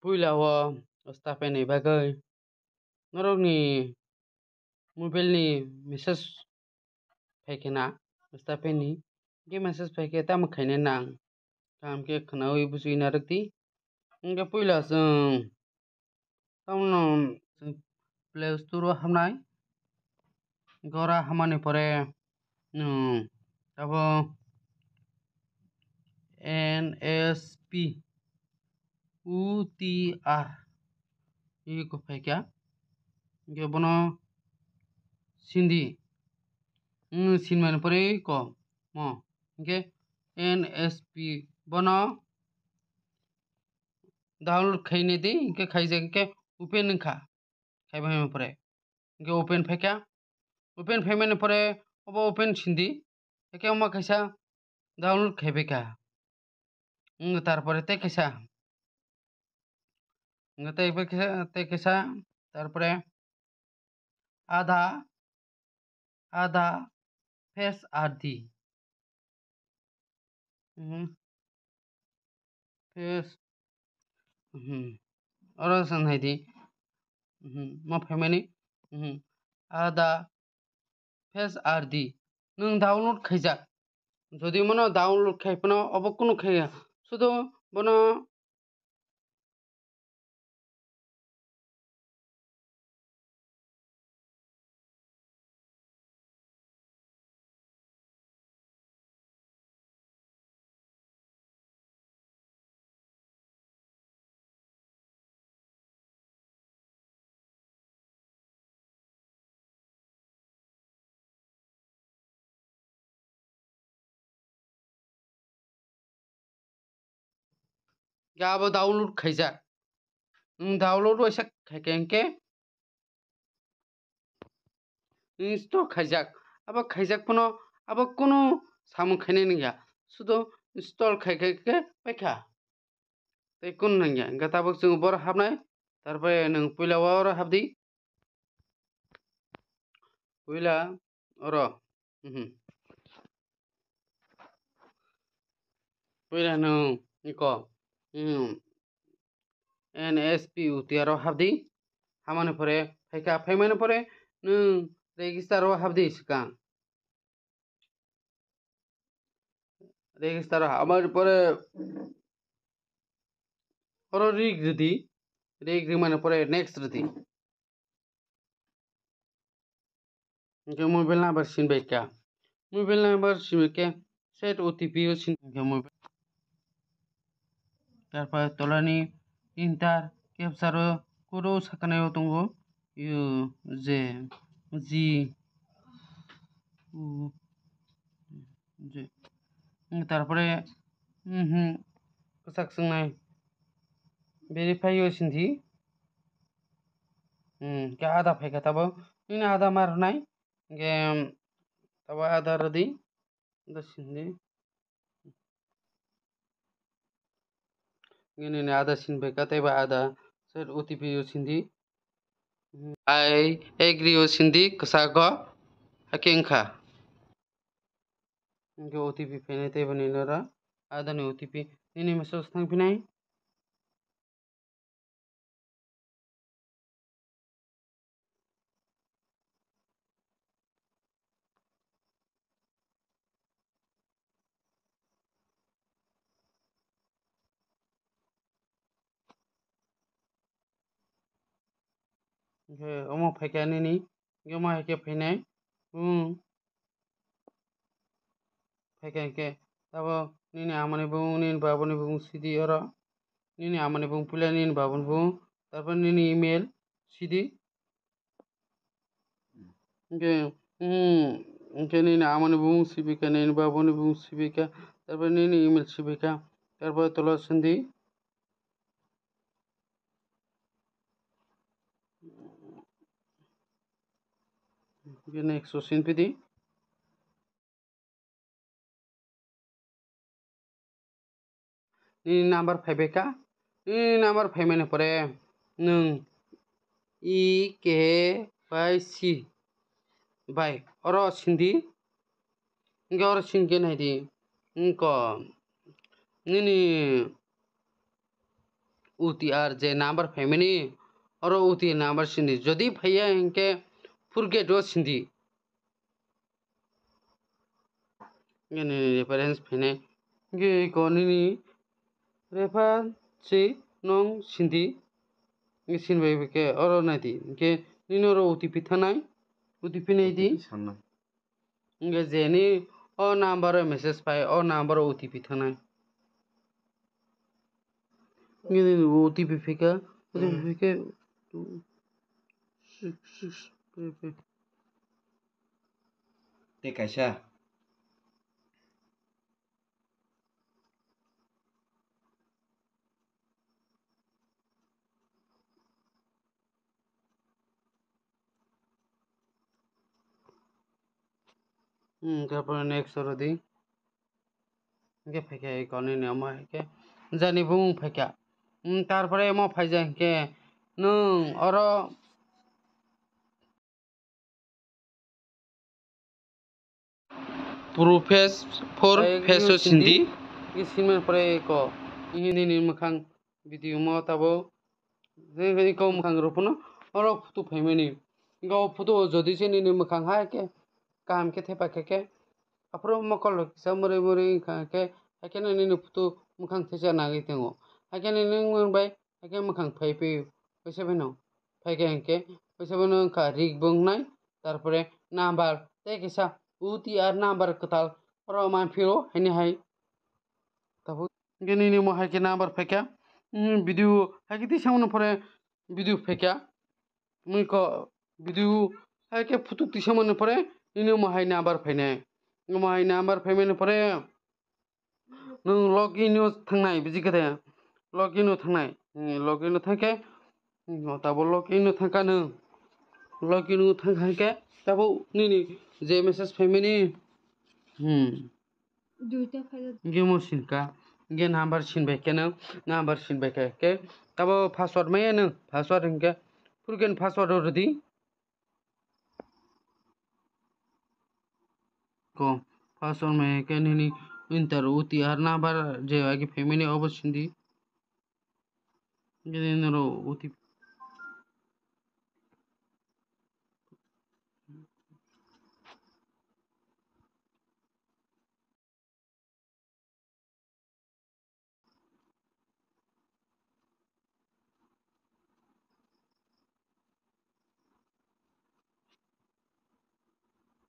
Puilawa stapeni bagai norokni mobilni message faikena stapeni ke message faike tamo khaine nang kam ke khnawi busui narikti hingke puila chwng tamno play store o hamnai gora hamani pore abo NSP UTR iko faika hingke bono sindi sinmani pore ko mo hingke NSP bono download khaine di hingke khaijak hingke open wngkha khaibahai pore hingke open faika open faimani pore obo open sindi hingke oma kaisa download khaibaika tarpore tei kaisa tei kaisa tarpore ada face RD face oro sanghai di ma faimani ada face RD nung download khaijak jodi mono download khaipano obo kuno khaiya sudo bono abo download khaijak download waisa khaikengke install khaijak abo khaijak pano abo kuno samung khainai ningya sudo install khaikake paikha tei kun nangya hingke tabuk chwng boro habnai tarpore nung puila oro habdi puila oro puila nung iko NSP UTR o habdi hamani pore faika faimani pore nung register o habdi sikang register hamani pore oro rig mani pore next ridi hingke mobile number sinbaika mobile number sinbaike set OTP o sin hingke mobile tarpore tolani enter captcha o code o sakanai o tongo UJ tarpore kwchak chwngnai verify o sindi hingke ada faika tabo nini ada ma rwnai hingke tabo ada rwdi sindi nini ada sinbaika teibo ada set OTP o sindi I agree o sindi kwchak o haike wngkha hingke OTP fainai teibo nini oro adani OTP nini message thangphinai hingke omo faika nini hingke omo haike fainai faika hingke tabo nini amani bung nini babuni bung sidi oro nini amani bung puila nini babuni bung tarpore nini email sidi hingke nini amani bung sibika nini babuni bung sibika tarpore nini email sibika tarpore tola sindi hingke next o sinpidi nini number faibaika nini number faimani pore nung EKYC bai oro sindi hingke oro singke naidi ko nini UTR जे number family or UTR number sindi jodi phaya inke forget do sindi ngene reference phene nge koni ni reference si nong sindi nge sinbai ke oro nadi nge ninoro OTP thanai OTP nei di nge jeni o number message pai o number OTP thanai nge OTP phika OTP phika 266 ते कैसा তারপরে next হলো দি কে ফেকে কনি নিয়ম হেকে জানি বুং ফেকা তারপরে ম ফাইজা হেকে নং or प्रुफेस four फेसो Sindhi ये सिनमेन परे को इहिनी नि मखां भिडियो म ताबो जे को मखां रोपनो और फुटु फैमेनि गो फुटु जदि से नि मखां हा के काम के थेपा के अपरो मकल समरे मरे के हाके नि फुटु मखां थेसा नागै तेंगो हाके नि मोनबाय हाके मखां फाइपे पैसा बेनो फाइके के पैसा बेनो का रिक बुंनाय तारपरे नाम्बार ते केसा UTR number ketal orang main filo ini hai tahu gini ni mau hai ke number feka video hai kita sama pore video feka mereka video hai ke foto tisama pore ini mau hai number fene mau hai number fene pore nung login news thangnai biji kata login news thangke tahu login news thangka nung login news thangke tahu ni जे message family गे मोसिनका गे number सिनबाय केनो number सिनबाय के तब password मैनो password इनके फुरगेन password ready को password में के नि inter UTR number जे आगे फैमिली अवश्य गे नरो OTP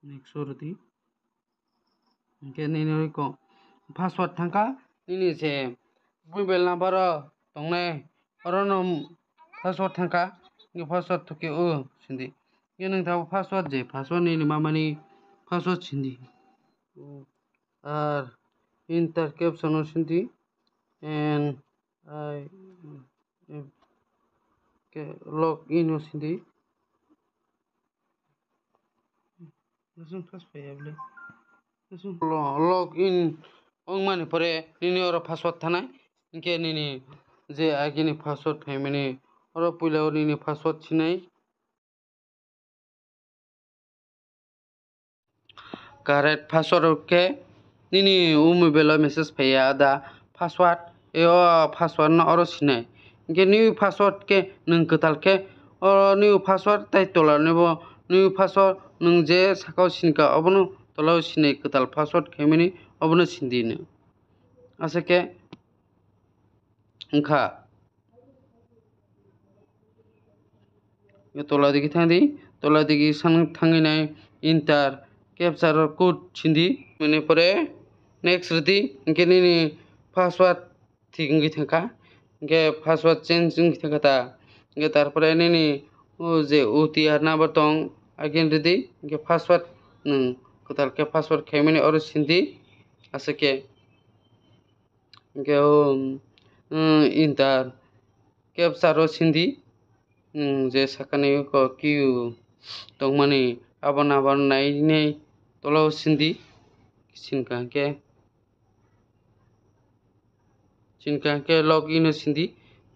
नेक्स्ट होती के नि को पासवर्ड थांका नि से मोबाइल नंबर तंगने अरन पासवर्ड थांका के पासवर्ड थके सिंधी ये नों थाव पासवर्ड जे पासवर्ड नि मामानि पासवर्ड सिंधी और इंटर कैप्शन सिंधी एन आई के लॉग इन सिंधी लॉग इन माने परे निनी और पासवर्ड थाना इनके निनी जे आगिनी पासवर्ड फैमिली और पुला और निनी पासवर्ड छिनाई करेक्ट पासवर्ड के निनी मोबाइल मेसेज फैया दा पासवर्ड यो पासवर्ड न और छिनाई इनके न्यू पासवर्ड के नों कताल के और न्यू पासवर्ड टाइटल नेबो न्यू पासवर्ड नों जे साकाव सिनका अबनो तलाव सिनाई कताल पासवर्ड फैमिली अबनो सिन्दिनो आसे के उनका ये तोला दिखी थांदी तोला दिखी सन थांगी नाय इंटर कैप्चर कोड छिंदी मैंने परे नेक्स्ट रती इनके नहीं पासवर्ड ठीक इंगी थांका इनके पासवर्ड चेंज इंगी थांका ता इनके तार परे नहीं ओ जे UTR ना बतों अगेन रती इनके पासवर्ड कताल के पासवर्ड खेमने और सिंधी आसे के इनके इंटर कैप्चर सिंधी जे साकाने को क्यू तो माने आबन आबन नाइने तोलो सिंधी सिनका के लॉगिन सिंधी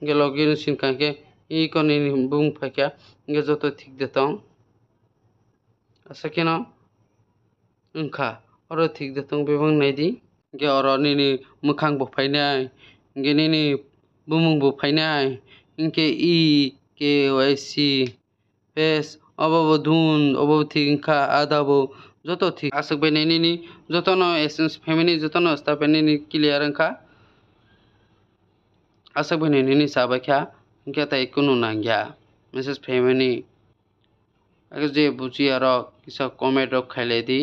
के लॉगिन सिनका के ई कोने बुंग फैका के जो तो ठीक देता हूं ऐसा के ना उनका और ठीक देता हूं बेबंग नहीं दी के और नी मुखांग बफाइनाय गे नी बुमुंबो फायनाय इनके KYC पेस अबाबो धुन अबाबो थिक इंखा आदाबो जतो थिक आसक बेनेनी जतनो एसेंस फेमिनी जतनो स्टा बेनेनी क्लियर इंखा आसक बेनेनी साबाख्या इंखे ता इकुनु नांग्या मेसेज फेमिनी अगर जे बुझी आरो किसा कमेंट रख खाइले दी